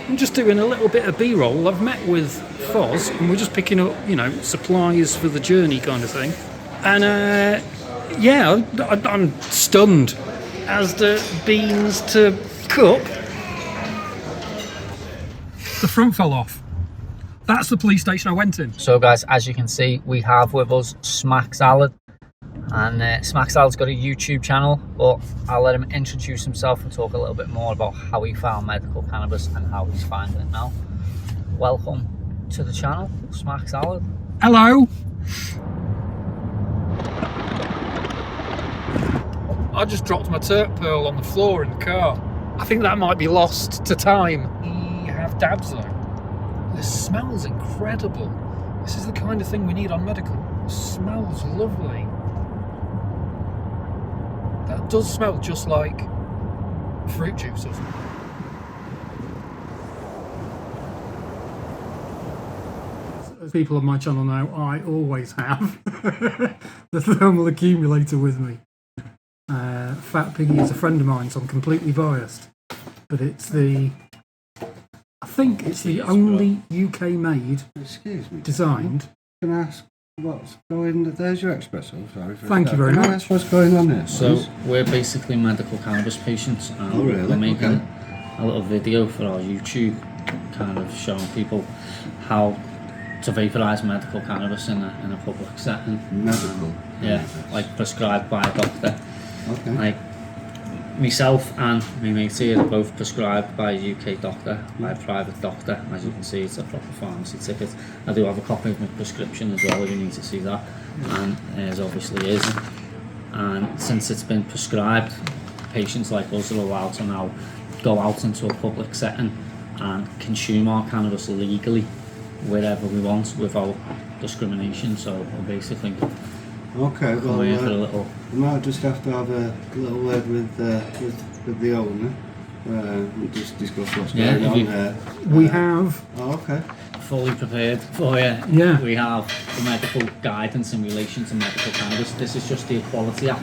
I'm just doing a little bit of B-roll. I've met with Foz and we're just picking up, you know, supplies for the journey kind of thing. And yeah, I'm stunned as the beans to cup. The front fell off. That's the police station I went in. So guys, as you can see, we have with us Smack Salad. And Smack Salad's got a YouTube channel, but I'll let him introduce himself and talk a little bit more about how he found medical cannabis and how he's finding it now. Welcome to the channel, Smack Salad. Hello. I just dropped my Turk Pearl on the floor in the car. I think that might be lost to time. We have dabs though. This smells incredible. This is the kind of thing we need on medical. It smells lovely. That does smell just like fruit juices. As people on my channel know, I always have the thermal accumulator with me. Fat Piggy is a friend of mine, so I'm completely biased. But it's the, I think it's the only UK made, excuse me, designed. Can I ask what's going on? There's your espresso, sorry. Thank you very much. Can I ask what's going on there? So we're basically medical cannabis patients, and oh, really? we're making a little video for our YouTube, kind of showing people how to vaporise medical cannabis in a public setting. Medical? Yeah, like prescribed by a doctor. Okay. Like myself and my mate here are both prescribed by a UK doctor, by a private doctor. As you can see, it's a proper pharmacy ticket. I do have a copy of my prescription as well if you need to see that, and as obviously is. And since it's been prescribed, patients like us are allowed to now go out into a public setting and consume our cannabis legally wherever we want without discrimination. So we're basically okay, well, here for a little. we might just have to have a little word with the owner. And just discuss what's going on there. We have. Oh, okay. Fully prepared for you. Yeah. We have the medical guidance in relation to medical cannabis. This is just the Equality Act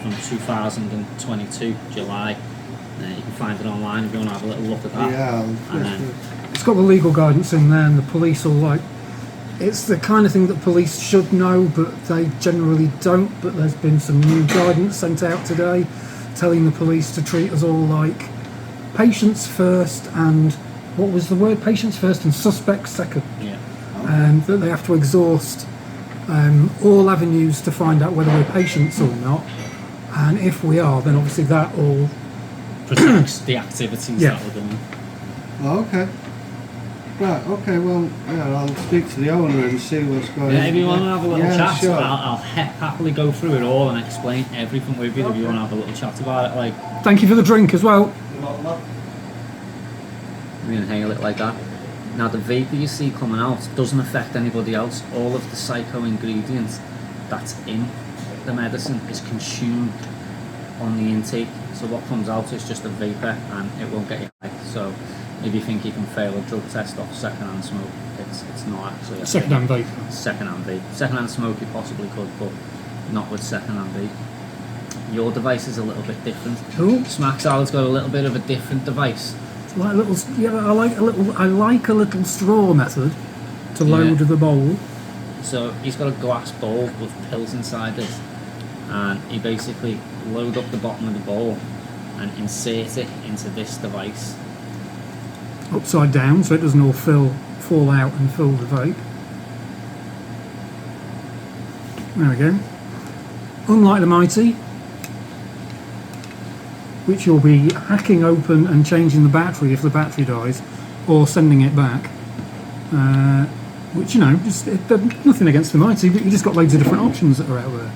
from 2022, July. You can find it online if you want to have a little look at that. Yeah. And then, It's got the legal guidance in there, and the police all like. It's the kind of thing that police should know, but they generally don't. But there's been some new guidance sent out today, telling the police to treat us all like patients first, and what was the word? Patients first and suspects second. yeah. And that they have to exhaust all avenues to find out whether we're patients or not. And if we are, then obviously that all Protects the activities Yeah. that we're doing. Oh, okay. Right, okay, well, yeah, I'll speak to the owner and see what's going on. Yeah, if you want to have a little chat, sure. I'll happily go through it all and explain everything with you if you want to have a little chat about it. Like, Thank you for the drink as well. we inhale it like that. Now the vapour you see coming out doesn't affect anybody else. All of the psycho ingredients that's in the medicine is consumed on the intake. So what comes out is just a vapour and it won't get you high. So if you think you can fail a drug test off second-hand smoke, it's not actually. Second-hand vape. Second-hand vape. Second-hand smoke you possibly could, but not with second-hand vape. Your device is a little bit different. Cool. Smack Salad's got a little bit of a different device. Like a little, yeah, I like a little straw method to load the bowl. So he's got a glass bowl with pills inside it, and you basically load up the bottom of the bowl and insert it into this device. Upside down, so it doesn't all fall out and fill the vape. There we go. Unlike the Mighty, which you'll be hacking open and changing the battery if the battery dies, or sending it back. Which, you know, nothing against the Mighty, but you just got loads of different options that are out there.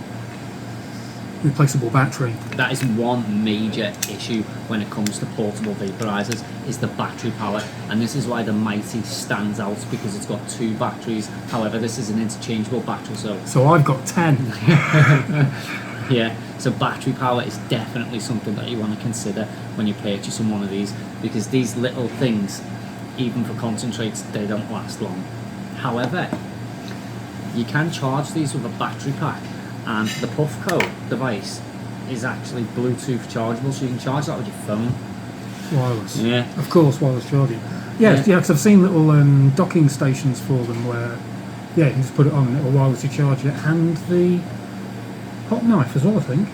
Replaceable battery. That is one major issue when it comes to portable vaporizers, is the battery power, and this is why the Mighty stands out, because it's got 2 batteries. However, this is an interchangeable battery, so I've got 10. yeah, so battery power is definitely something that you want to consider when you're purchasing one of these, because these little things, even for concentrates, they don't last long. However, you can charge these with a battery pack, and the Puffco device is actually Bluetooth chargeable, so you can charge that with your phone. Wireless. Yeah. Of course, wireless charging. Yeah, because I've seen little docking stations for them where, yeah, you can just put it on and it will wirelessly charge it, and the hot knife as well, I think.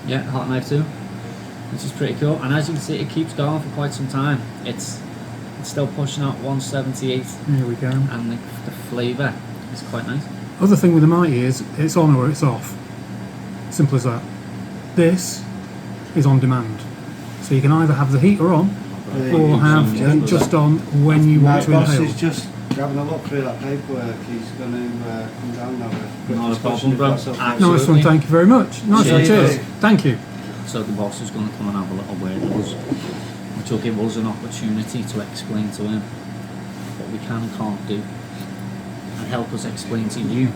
Yeah, hot knife too, which is pretty cool. And as you can see, it keeps going for quite some time. It's still pushing out 178, Here we go. and the flavour is quite nice. Other thing with the Mighty is it's on or it's off. Simple as that. This is on demand, so you can either have the heater on or have it just on when you want to My boss inhale. is just having a look through that paperwork. He's going to come down now. Not a problem, bro. Nice one, thank you very much. Nice one, cheers. Thank you. So the boss is going to come and have a little word with us, which will give us an opportunity to explain to him what we can and can't do, and help us explain to you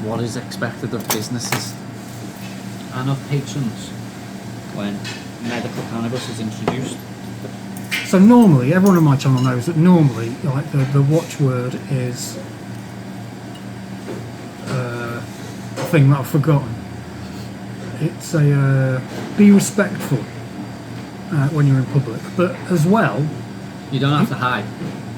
what is expected of businesses and of patrons when medical cannabis is introduced. So normally, everyone on my channel knows that normally, like the watchword is a thing that I've forgotten. It's a be respectful when you're in public, but as well, You don't have to hide.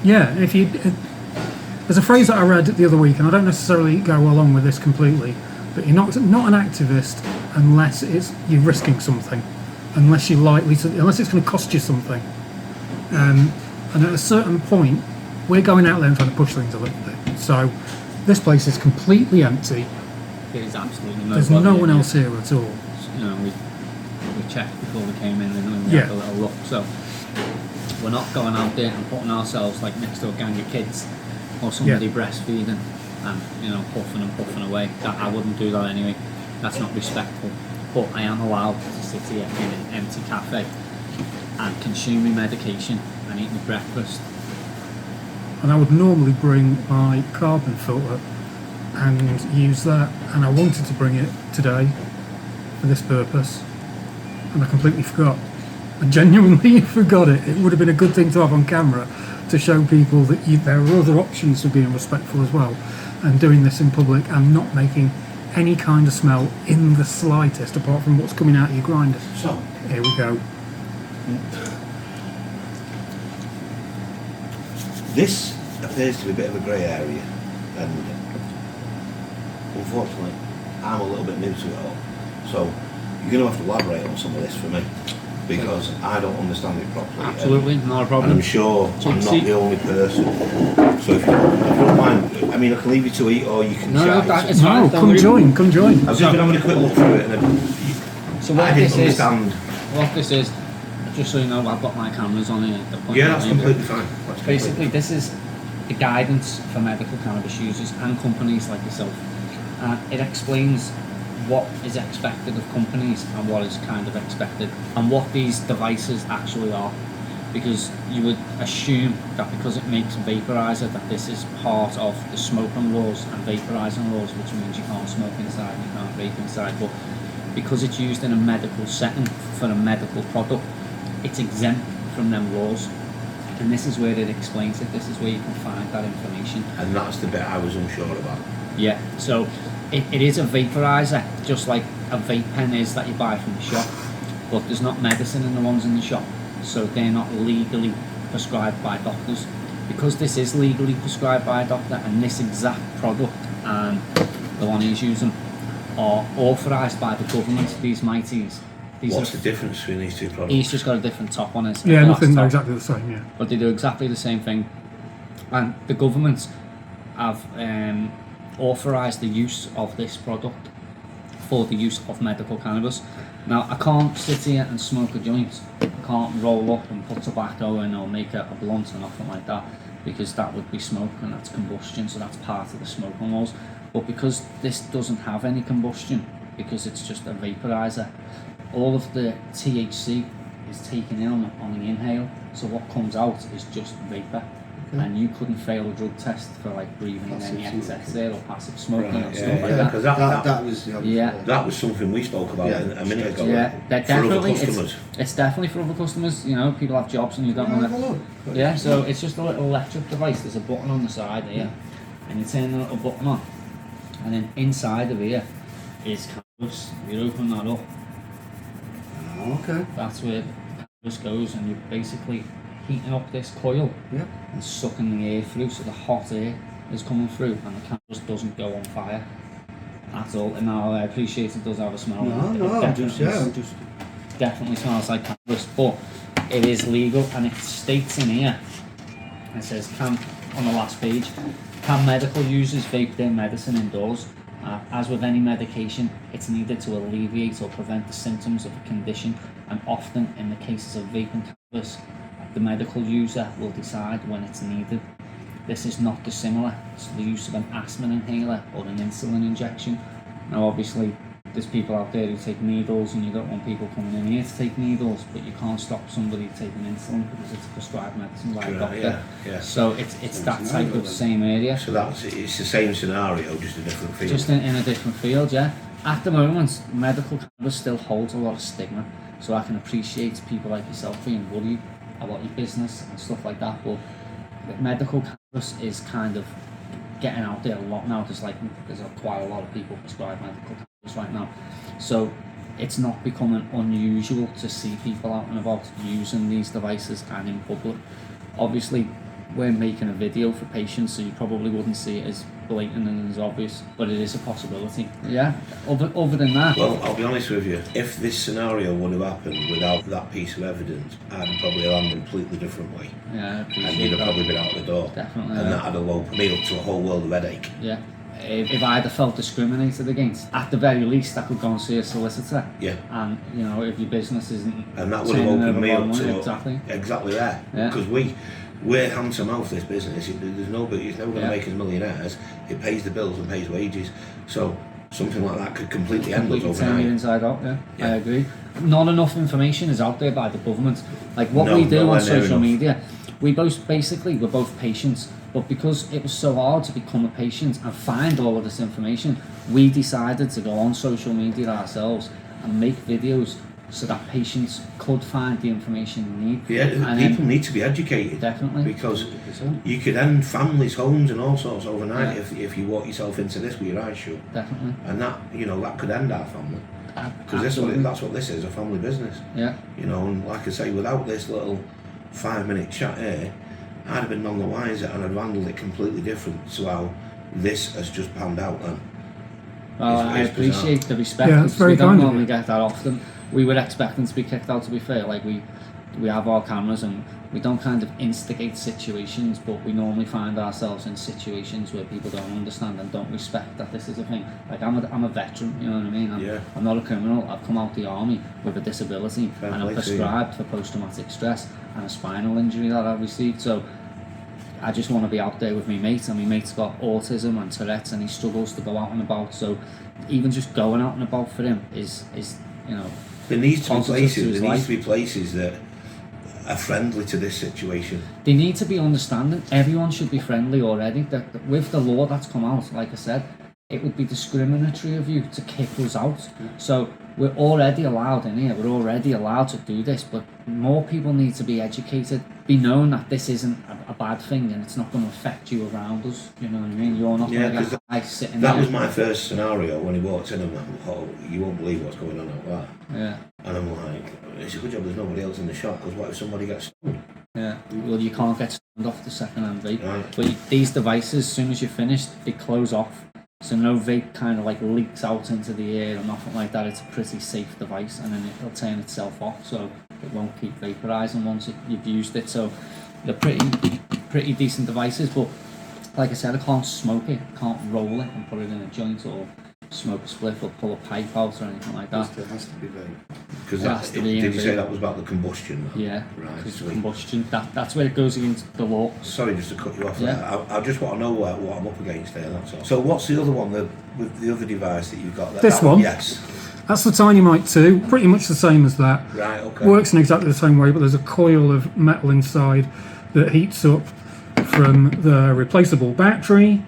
yeah. If you there's a phrase that I read the other week, and I don't necessarily go along with this completely, but you're not an activist unless you're risking something, unless it's going to cost you something. And at a certain point, we're going out there and trying to push things a little bit. So this place is completely empty. There is absolutely There's no one else here at all. You know, we checked before we came in and we Yeah. had a little look. So we're not going out there and putting ourselves like next to a gang of kids or somebody breastfeeding and puffing and puffing away. I wouldn't do that anyway. That's not respectful. But I am allowed to sit here in an empty cafe and consume my medication and eat my breakfast. And I would normally bring my carbon filter and use that, and I wanted to bring it today for this purpose, and I completely forgot. I genuinely forgot it. It would have been a good thing to have on camera to show people that there are other options for being respectful as well, and doing this in public and not making any kind of smell in the slightest apart from what's coming out of your grinder. So, Here we go. This appears to be a bit of a grey area, and unfortunately I'm a little bit new to it all, so you're going to have to elaborate on some of this for me, because I don't understand it properly. Absolutely, not a And problem. I'm sure I'm not the only person, so if you don't mind, I mean, I can leave you to eat or you can chat. It's fine. No, don't come worry. join, come join. I've just been having a quick look through it and So I didn't understand. What this is, just so you know, I've got my cameras on here. Yeah, that's completely fine. Basically, this is the guidance for medical cannabis users and companies like yourself. It explains what is expected of companies and what is kind of expected, and what these devices actually are. Because you would assume that because it makes vaporizer, that this is part of the smoking laws and vaporizing laws, which means you can't smoke inside and you can't vape inside. But because it's used in a medical setting for a medical product, it's exempt from them laws. And this is where it explains it. This is where you can find that information. And that's the bit I was unsure about. Yeah, so it is a vaporizer, just like a vape pen is that you buy from the shop, but there's not medicine in the ones in the shop, so they're not legally prescribed by doctors. Because this is legally prescribed by a doctor, and this exact product and the one he's using are authorised by the government, these Mighties. What's the difference between these two products? He's just got a different top on his. Yeah, nothing. They're top. exactly the same. Yeah. But they do exactly the same thing, and the government have authorised the use of this product for the use of medical cannabis. Now, I can't sit here and smoke a joint. I can't roll up and put tobacco in or make a blunt or nothing like that, because that would be smoke and that's combustion, so that's part of the smoking laws. But because this doesn't have any combustion, because it's just a vaporizer, all of the THC is taken in on the inhale, so what comes out is just vapor. And you couldn't fail a drug test for like breathing in any excess there or passive smoking or stuff like that. Because that was the that was something we spoke about a minute ago. Yeah, that for other definitely. customers. It's definitely for other customers. You know, people have jobs and you don't want to. Yeah, so it's just a little electric device. There's a button on the side here, and you turn the little button on, and then inside of here is cannabis. You open that up. Okay. That's where the cannabis goes, and you basically heating up this coil Yeah. and sucking the air through, so the hot air is coming through and the cannabis doesn't go on fire. That's all. And now I appreciate it does have a smell. Definitely smells like cannabis, but it is legal, and it states in here, it says, on the last page, can medical users vape their medicine indoors? As with any medication, it's needed to alleviate or prevent the symptoms of a condition, and often in the cases of vaping cannabis, the medical user will decide when it's needed. This is not dissimilar to the use of an asthma inhaler or an insulin injection. Now obviously there's people out there who take needles, and you don't want people coming in here to take needles, but you can't stop somebody taking insulin because it's a prescribed medicine by a doctor. Yeah. So it's that type of same area. So it's the same scenario, just a different field. Just in a different field, yeah. At the moment, medical cannabis still holds a lot of stigma, so I can appreciate people like yourself being worried about your business and stuff like that, but medical cannabis is kind of getting out there a lot now. There's quite a lot of people prescribe medical cannabis right now, so it's not becoming unusual to see people out and about using these devices and in public. Obviously we're making a video for patients, so you probably wouldn't see it as blatant and as obvious, but it is a possibility. Yeah. Other than that, Well, I'll be honest with you, if this scenario would have happened without that piece of evidence, I'd probably have gone a completely different way. yeah, I And appreciate you'd have that. probably been out the door. Definitely. And that would have opened me up to a whole world of headache. Yeah. If I'd have felt discriminated against, at the very least I could go and see a solicitor. Yeah. And you know, if your business isn't And that would have turning opened over me a lot up of money, to exactly. that. Yeah. Because we're hand to mouth, this business. There's nobody, it's never going to make us millionaires. It pays the bills and pays wages. So something like that could completely end us Completely turn you overnight. inside out. Yeah, Yeah. I agree. Not enough information is out there by the government. Like what No, we do nowhere on near social enough. media, we're both patients, but because it was so hard to become a patient and find all of this information, we decided to go on social media ourselves and make videos so that patients could find the information they need. Yeah, And people then- need to be educated. Definitely. Because 100%. you could end families, homes and all sorts overnight Yeah. if you walk yourself into this with your eyes shut. Definitely. And that, that could end our family. Because Absolutely. that's what this is, a family business. Yeah. And like I say, without this little 5-minute chat here, I'd have been none the wiser, and I'd have handled it completely different to how this has just panned out then. Well, It's I appreciate the respect. Yeah, it's very we don't kind of normally you. get that often. We were expecting to be kicked out, to be fair. Like we have our cameras and we don't kind of instigate situations, but we normally find ourselves in situations where people don't understand and don't respect that this is a thing. Like I'm a veteran, you know what I mean? I'm not a criminal. I've come out the army with a disability Fair and I'm play to you. prescribed for post-traumatic stress and a spinal injury that I've received. So I just want to be out there with my mate, and my mate's got autism and Tourette's, and he struggles to go out and about. So even just going out and about for him is There needs to be positive places. to his There needs life. to be places that are friendly to this situation. They need to be understanding. Everyone should be friendly already. With the law that's come out, like I said, it would be discriminatory of you to kick us out. So we're already allowed in here. We're already allowed to do this, but more people need to be educated, be known that this isn't a bad thing and it's not going to affect you around us. You know what I mean? You're not Yeah, going to 'cause get high sitting That there. was my first scenario when he walked in, and I'm like, oh, you won't believe what's going on out there. Yeah, And I'm like, it's a good job there's nobody else in the shop, because what if somebody gets stoned? yeah. Well, you can't get stoned off the second-hand vape. Right. But these devices, as soon as you're finished, they close off. So no vape kind of like leaks out into the air or nothing like that. It's a pretty safe device, and then it'll turn itself off, so it won't keep vaporizing once you've used it. So they're pretty decent devices. But like I said, I can't smoke it, can't roll it and put it in a joint or smoke a spliff or pull a pipe out or anything like that. It has to be vape. Because It has to be did in you vape. say that was about the combustion? Yeah, Right, because sweet. combustion. That's where it goes against the law. Sorry, just to cut you off Yeah. there. I just want to know what I'm up against there, that's all. So what's the other one, with the other device that you've got there? This That one? Yes. That's the Tiny Mic 2, pretty much the same as that. Right, okay. Works in exactly the same way, but there's a coil of metal inside that heats up from the replaceable battery,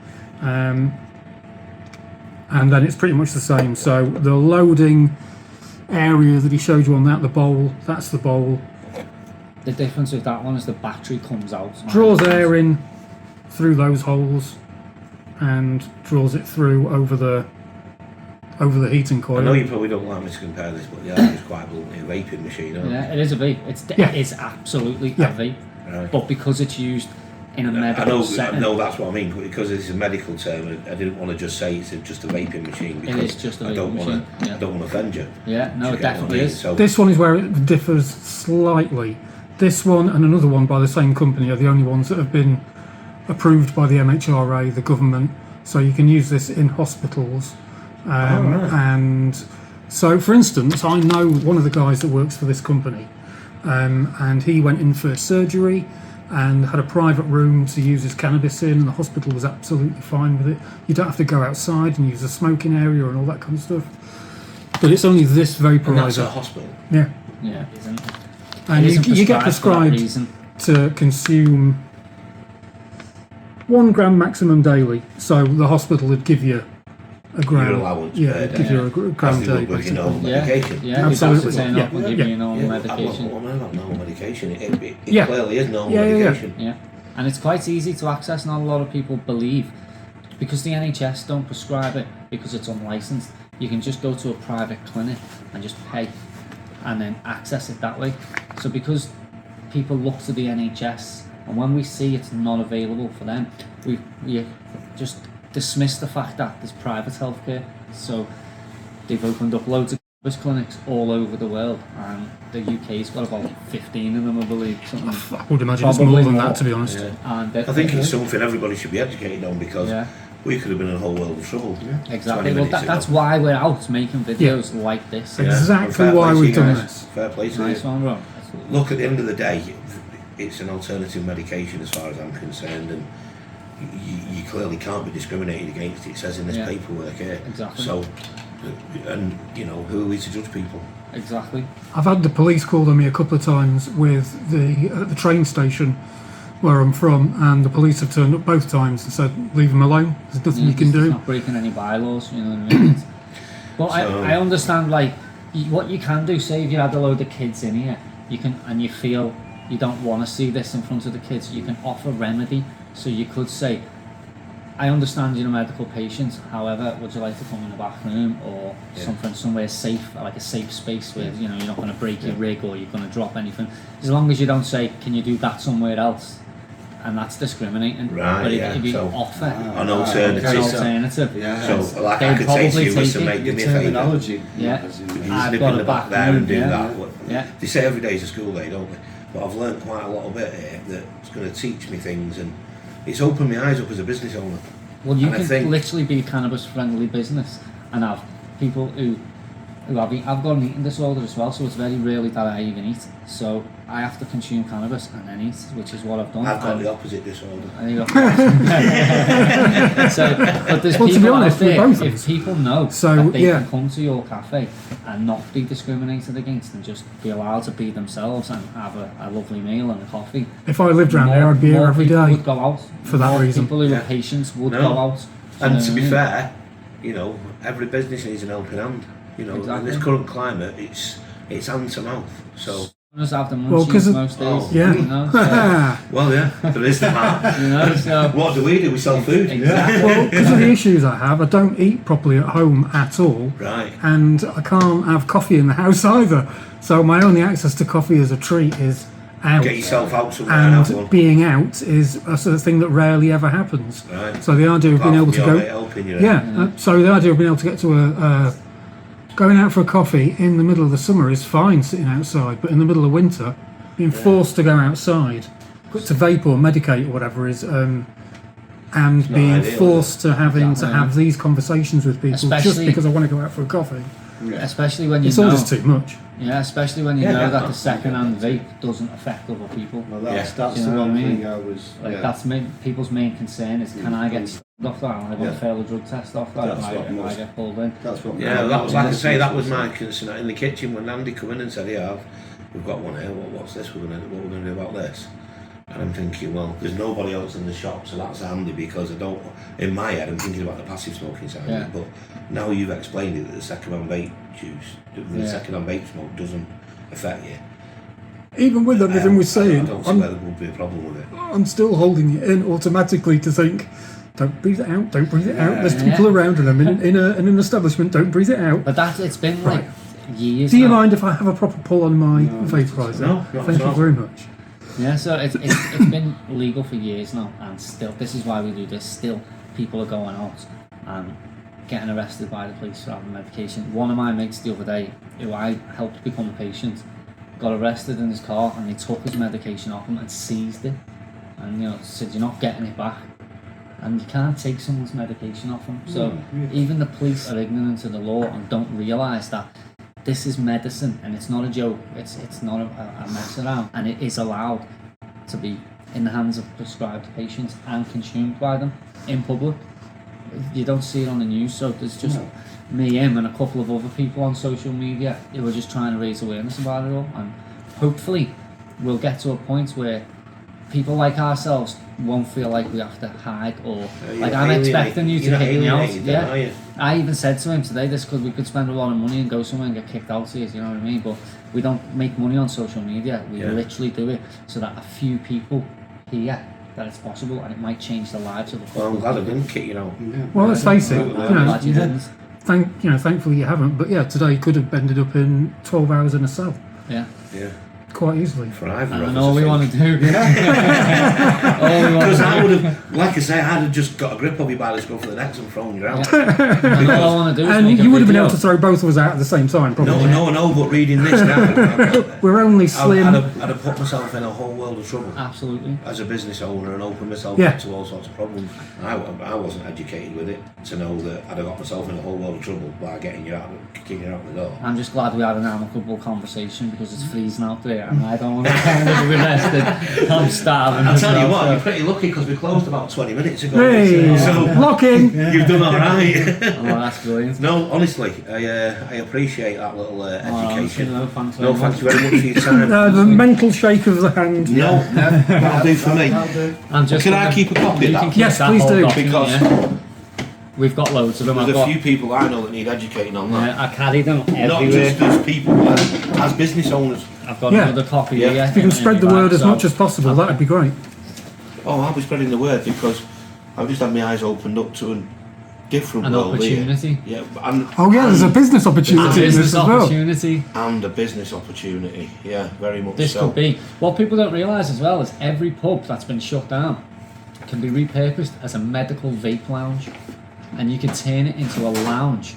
and then it's pretty much the same. So the loading area that he showed you on that, the bowl, that's the bowl. The difference with that one is the battery comes out. Draws air in through those holes and draws it through over the heating coil. I know you probably don't like me to compare this, but yeah, it's quite bluntly a vaping machine, isn't it? Yeah, it is a vape. Yeah. It's absolutely Yeah. a vape. Right. But because it's used in a medical I know, setting, no, that's what I mean. But because it's a medical term, I didn't want to just say it's just a vaping machine. Because it is just a I don't vaping want machine. to. Yeah. I don't want to offend you. Yeah, no, Do you it get what I definitely mean? is. So, This one is where it differs slightly. This one and another one by the same company are the only ones that have been approved by the MHRA, the government. So you can use this in hospitals. And so, for instance, I know one of the guys that works for this company, and he went in for surgery and had a private room to use his cannabis in, and the hospital was absolutely fine with it. You don't have to go outside and use the smoking area and all that kind of stuff. But it's only this and that's a vaporizer. hospital. Yeah. Yeah, it isn't. And It isn't you get for that prescribed reason. to consume 1 gram maximum daily. So the hospital would give you a gram. Your allowance Yeah, per it'd day. give you a gram As a they day. would with your normal basically. medication. Yeah, Absolutely. You'd have to turn up and Yeah. give Yeah. you normal medication. I'm not normal medication. It Yeah. clearly is normal Yeah, yeah, yeah. medication. Yeah, and it's quite easy to access. Not a lot of people believe because the NHS don't prescribe it because it's unlicensed. You can just go to a private clinic and just pay, and then access it that way. So because people look to the NHS, and when we see it's not available for them, we just dismiss the fact that there's private healthcare. So they've opened up loads of cannabis clinics all over the world, and the UK's got about 15 of them, I believe. Something. I would imagine it's Probably more than more. that, to be honest. Yeah. And I think it's something everybody should be educated on because we could have been in a whole world of trouble. Exactly. 20 Well, minutes that's ago. why we're out making videos like this. Yeah. Exactly Fair why play to we've you done guys. this. Fair play to Nice you. one, Ron. Absolutely. Look, at the end of the day, it's an alternative medication as far as I'm concerned, and you clearly can't be discriminated against. It says in this Yeah. paperwork here. Exactly. So, and you know, who are we to judge people? Exactly. I've had the police call on me a couple of times with at the train station where I'm from, and the police have turned up both times and said, "Leave him alone. There's nothing you can It's do." not breaking any bylaws, you know what I mean? But So- I understand, like, what you can do, say if you had a load of kids in here, you can, and you feel you don't want to see this in front of the kids, you can offer remedy. So you could say, I understand you're a medical patient, however, would you like to come in the back room or something somewhere safe, like a safe space where you know you're not going to break your rig or you're going to drop anything. As long as you don't say, can you do that somewhere else? And that's discriminating. Right, But yeah, if you so- offer An alternative. an alternative, Yeah. So, like They'd I could say to probably you, listen, take mate, it- give me a Your favour. terminology. Yeah. as in- You I've just nip got in a the back back there and do room, that. Yeah. They say every day's a school day, don't they? But I've learnt quite a lot of it here that's going to teach me things, and it's opened my eyes up as a business owner. Well, you And I can think- literally be a cannabis-friendly business and have people who I've got an eating disorder as well, so it's very rarely that I even eat. So I have to consume cannabis and then eat, which is what I've done. I've got And- the opposite disorder. and you got- so, but there's Well, to be people honest, out we there, both if is. people know So, that they yeah. can come to your cafe and not be discriminated against and just be allowed to be themselves and have a lovely meal and a coffee. If I lived around there, I'd be here more every people day. would go out. for that More reason. People who Yeah. are patients would No. go out. Do you And know to what be I mean? fair, you know, every business needs an helping hand. You know, Exactly. in this current climate, it's hand to mouth. So, Just have the Well, 'cause munchies of- most days. Oh. Yeah. You know, so, well, yeah, there is that. you know, so What do? We sell food. exactly. Well, because of the issues I have, I don't eat properly at home at all, Right. and I can't have coffee in the house either. So my only access to coffee as a treat is out. Get yourself out somewhere and have one. And being out is a sort of thing that rarely ever happens. Right. So the idea of being able to Apart from your go, mate helping you. yeah. So the idea of being able to get to going out for a coffee in the middle of the summer is fine, sitting outside. But in the middle of winter, being forced to go outside, to vape or medicate or whatever is, and being ideal, is forced to having Exactly. to have these conversations with people just Especially- because I want to go out for a coffee. Especially when you It's know, all just too much. yeah, especially when you Yeah, know yeah. that the second-hand vape doesn't affect other people. Well, that's Do you the know what I one mean? thing I was. Like that's people's main concern is, can I get stunned off that? Am I going to Yeah. fail a drug test off that? That's If what I most- get pulled in? That's what. Yeah, that was like I say. That was my concern in the kitchen when Andy come in and said, "Yeah, we've got one here. What's this? What we're going to do about this?" And I'm thinking, well, there's nobody else in the shop, so that's handy because I don't. In my head, I'm thinking about the passive smoking side of Yeah. it. But now you've explained it that the second-hand vape juice, the Yeah. second-hand vape smoke doesn't affect you. Even with everything we're I saying, don't see I'm, where there would be a problem with it. I'm still holding it in automatically to think, don't breathe it out, don't breathe it out. There's Yeah. people around and I'm in an establishment, don't breathe it out. But it's been like years. Do you now. mind if I have a proper pull on my vaporizer? No, not Thank at you all. very much. Yeah, so it's been legal for years now, and still, this is why we do this. Still, people are going out and getting arrested by the police for having medication. One of my mates the other day, who I helped become a patient, got arrested in his car, and they took his medication off him and seized it, and said you're not getting it back, and you can't take someone's medication off them. So even the police are ignorant of the law and don't realise that this is medicine, and it's not a joke. It's not a mess around, and it is allowed to be in the hands of prescribed patients and consumed by them in public. You don't see it on the news, so there's just me, him, and a couple of other people on social media who are just trying to raise awareness about it all, and hopefully we'll get to a point where people like ourselves won't feel like we have to hide or I'm expecting you to kick me out. Yeah, I even said to him today, we could spend a lot of money and go somewhere and get kicked out here, you know what I mean? But we don't make money on social media. We literally do it so that a few people hear that it's possible, and it might change the lives of the people. Well, I'm glad I didn't kick you out. Well, let's face it, didn't. thankfully you haven't. But yeah, today could have ended up in 12 hours in a cell. Yeah. Quite easily. For either of us. And all we want to do. Because I would have, like I say, I'd have just got a grip of you by the scruff of the neck and thrown you out. And all I want to do is And make a you would have been video. able to throw both of us out at the same time, probably. No, but reading this now, We're only slim. I'd have put myself in a whole world of trouble. Absolutely. As a business owner and opened myself Yeah. up to all sorts of problems. I wasn't educated with it to know that I'd have got myself in a whole world of trouble by kicking you out the door. I'm just glad we had an amicable conversation because it's freezing out there and I don't want to kind of be arrested. I'm starving. I'll tell you what, so. you're pretty lucky because we closed about 20 minutes ago. Hey, So lock in. you've done alright. Oh, that's brilliant. No, honestly, I appreciate that little education. No, thanks No, thank you very much for your time. The mental shake of the hand. No, that'll do for me. I'm just Can I keep a copy of You can that? keep Yes, that please whole do. document, Because yeah. We've got loads of them. there's I've a got, few people I know that need educating on that. I carry them Not everywhere. just as people, as business owners. I've got Yeah. another copy Yeah. here. If you can spread the word as So- much as possible, that'd be great. Oh, I'll be spreading the word because I've just had my eyes opened up to a different An world opportunity. here. Yeah, and Oh yeah, there's a business opportunity in Business this as well. opportunity. and a business opportunity. Yeah, very much This so. could be. What people don't realise as well is every pub that's been shut down can be repurposed as a medical vape lounge, and you can turn it into a lounge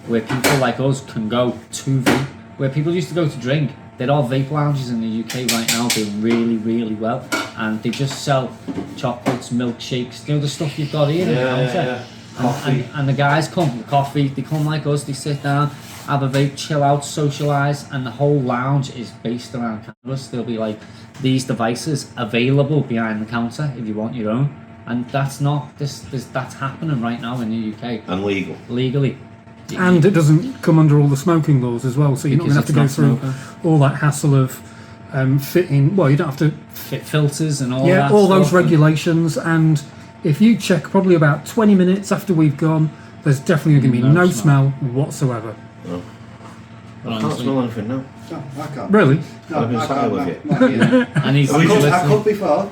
where people like us can go to vape. Where people used to go to drink, there are vape lounges in the UK right now doing really, really well, and they just sell chocolates, milkshakes, the stuff you've got here. in the counter. Coffee. And the guys come, the coffee, they come like us, they sit down, have a vape, chill out, socialise, and the whole lounge is based around cannabis. There'll be like these devices available behind the counter if you want your own. And that's not, that's happening right now in the UK, And legal. legally. And it doesn't come under all the smoking laws as well, so you're not going to have to go Because through it's not all that hassle of fitting. Well, you don't have to. Fit filters and all Yeah, that all those stuff. regulations. And if you check probably about 20 minutes after we've gone, there's definitely going to be No no smell. smell whatsoever. I can't Honestly. smell anything now. No, I can't. Really? No, I've been I sat can't, with no, you. not yet. And he's I listening. could before.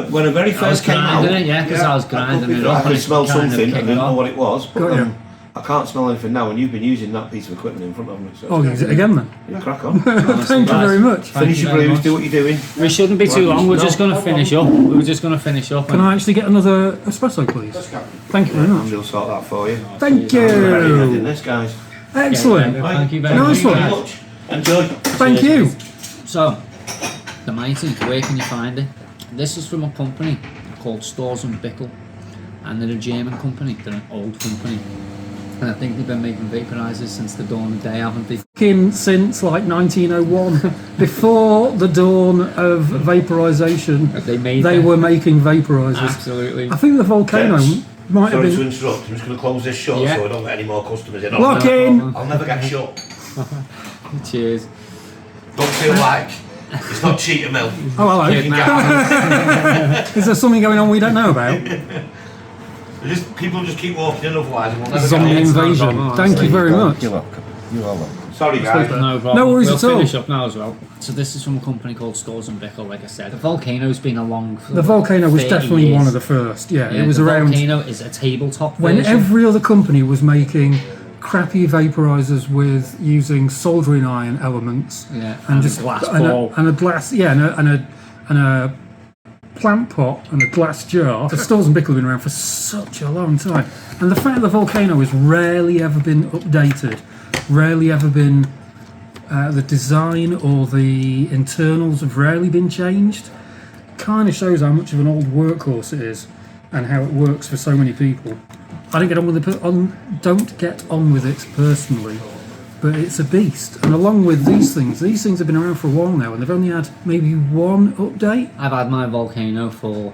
When I very I was first came out, grinding it, yeah, because Yeah, I was grinding it I up. I could and it smell kind of something. I kicked didn't know off. what it was, but Got ya. I can't smell anything now. And you've been using that piece of equipment in front of me. So I'll use it again then. You crack on. Thank you very much. Thank Finish you your very brews. much. Do what you're doing. We shouldn't be too long. We're just going to No finish up. We're just going to finish up. Can I actually get another espresso, please? Let's go. Thank you very And much. we'll sort that for you. Thank Ready in you. this, guys. Excellent. Thank you very Nice much. one. Much. Enjoy. Thank you. So, the Mighty, where can you find it? This is from a company called Stores and Bickle, and they're a German company. They're an old company, and I think they've been making vaporizers since the dawn of day, haven't they? Since like 1901, before the dawn of vaporization, they were making vaporizers. Absolutely. I think the volcano Gents, might have Sorry to been. interrupt. I'm just going to close this shut Yeah. so I don't get any more customers in. Lock in. I'll never get shut. Cheers. Don't feel like it's not cheater milk. Oh, You hello. can get Is there something going on we don't know about? people just keep walking in, otherwise we'll never Zombie get in. invasion. problem, Thank you very much. You're welcome. You're welcome. Sorry, guys. No problem. No worries we'll at all. finish up now as well. So this is from a company called Stores and Bickle, like I said. The volcano's been along for The volcano was 30 definitely years. one of the first. Yeah, Yeah, it was the around volcano is a tabletop when version. every other company was making crappy vaporizers with using soldering iron elements Yeah, and and just a glass and ball. and a glass, yeah, and and a plant pot and a glass jar. The Stalls and Bickle have been around for such a long time. And the fact the volcano has rarely ever been updated, rarely ever been, the design or the internals have rarely been changed, kind of shows how much of an old workhorse it is and how it works for so many people. I don't get on with it personally, but it's a beast. And along with these things have been around for a while now, and they've only had maybe one update. I've had my volcano for,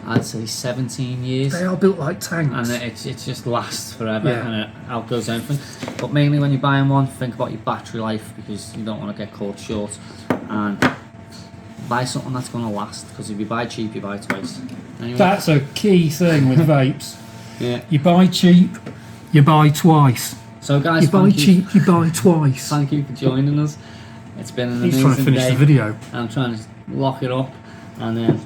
I'd say, 17 years. They are built like tanks. And it just lasts forever, Yeah. and it outgoes everything. But mainly when you're buying one, think about your battery life, because you don't want to get caught short. And buy something that's going to last, because if you buy cheap, you buy twice. Anyway. That's a key thing with vapes. Yeah. You buy cheap, you buy twice. So guys, You buy cheap, you buy twice. thank you for joining us. It's been an He's amazing trying to finish day. the video. I'm trying to lock it up and then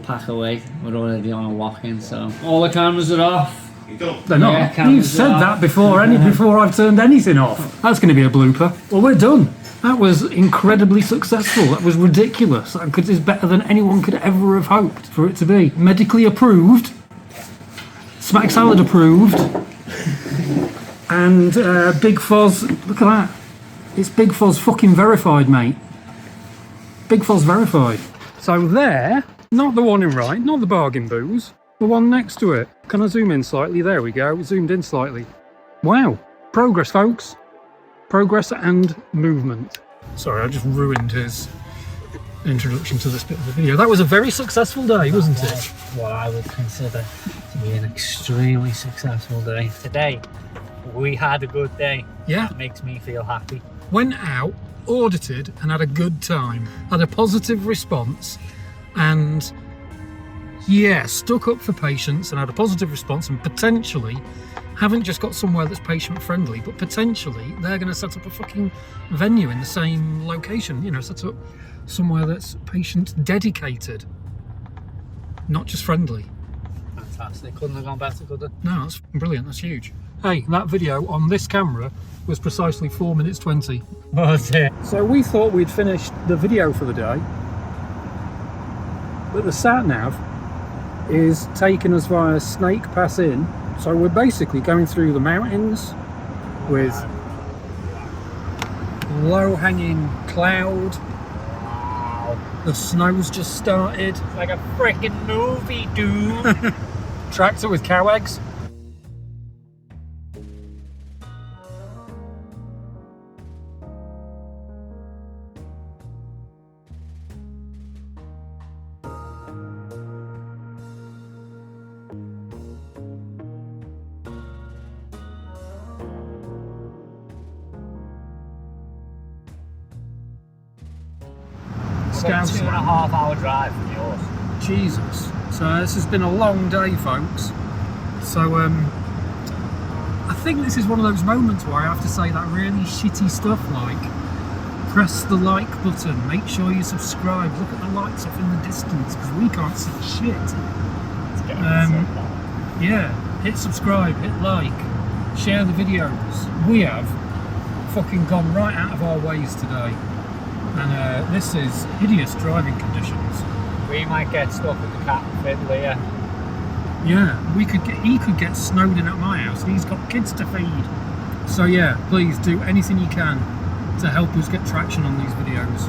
pack away. We're already on a lock-in, so all the cameras are off. You don't. They're Yeah, not. You've cameras said are that before, before I've turned anything off. That's going to be a blooper. Well, we're done. That was incredibly successful. That was ridiculous. That is better than anyone could ever have hoped for it to be. Medically approved, Smack Salad approved, and Big Fozz. Look at that. It's Big Fozz fucking verified, mate. Big Fozz verified. So there, not the one in right, not the bargain booze, the one next to it. Can I zoom in slightly? There we go. Zoomed in slightly. Wow. Progress, folks. Progress and movement. Sorry, I just ruined his introduction to this bit of the video. That was a very successful day, wasn't it? What I would consider to be an extremely successful day. Today, we had a good day. Yeah. It makes me feel happy. Went out, audited, and had a good time. Had a positive response, and yeah, stuck up for patients and had a positive response, and potentially haven't just got somewhere that's patient friendly, but potentially they're going to set up a fucking venue in the same location, you know, set up somewhere that's patient dedicated, not just friendly. Fantastic. Couldn't have gone better, could it? No, that's brilliant. That's huge. Hey, that video on this camera was precisely 4 minutes 20. Was it? So we thought we'd finished the video for the day, but the sat-nav is taking us via Snake Pass Inn. So we're basically going through the mountains with low-hanging cloud. The snow's just started. Like a freaking movie, dude. Tractor with cow eggs. About 2.5 hour drive from yours. Jesus. So this has been a long day, folks. So I think this is one of those moments where I have to say that really shitty stuff like press the like button, make sure you subscribe, look at the lights off in the distance because we can't see shit. Yeah, hit subscribe, hit like, share the videos. We have fucking gone right out of our ways today. And this is hideous driving conditions. We might get stuck with the cat and fiddle here. Yeah, he could get snowed in at my house. He's got kids to feed. So yeah, please do anything you can to help us get traction on these videos.